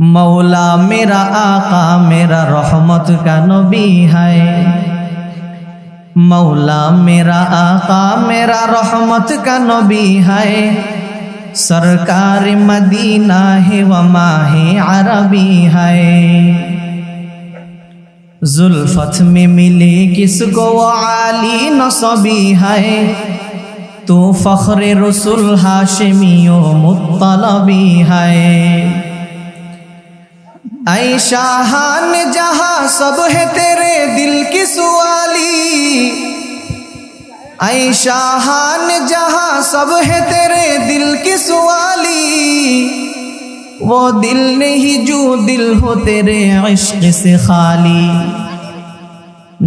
मौला मेरा आका मेरा रहमत का नबी है। मौला मेरा आका मेरा रहमत का नबी है। सरकार मदीना है व माहे अरबी है। जुल्फत में मिले किसको वो आली नसबी है। तो फख्र रसूल हाशिमियो मुत्तलबी है। ऐ शाहान जहां सब है तेरे दिल की सवाली। ऐ शाहान जहां सब है तेरे दिल की सवाली। वो दिल नहीं जो दिल हो तेरे इश्क से खाली।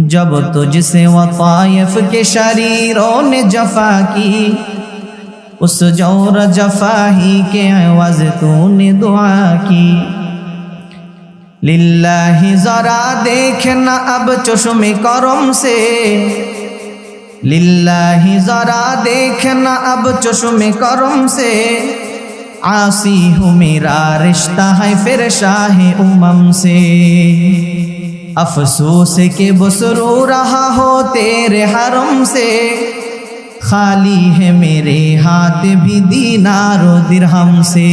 जब तुझसे वो ताइफ के शरीरों ने जफा की। उस जौर जफाही के अवज़ तूने दुआ की। लिल्लाही जरा देखना अब चश्मे करम से। लिल्लाही जरा देखना अब चश्मे करम से। आसी हूँ मेरा रिश्ता है फिर शाहे उमम से। अफसोस के बसरू रहा हो तेरे हरम से। खाली है मेरे हाथ भी दीनारो दिरहम से।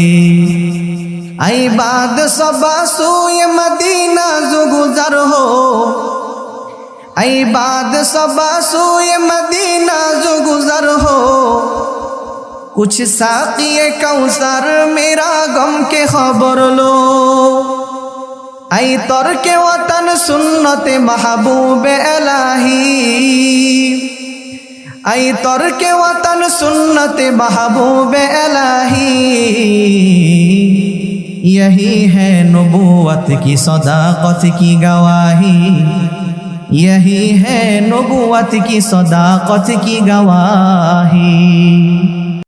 ऐ बाद सबा सोए मदीना जो गुजर हो। ऐ बाद सबा सोए मदीना जो गुजर हो। कुछ साक़िए कौसर मेरा गम के खबर लो। ऐ तर्के वतन सुन्नत महबूब इलाही। ऐ तर्के वतन सुन्नत महबूब इलाही। यही है नबूवत की सदाकत की गवाही। यही है नबूवत की सदाकत की गवाही।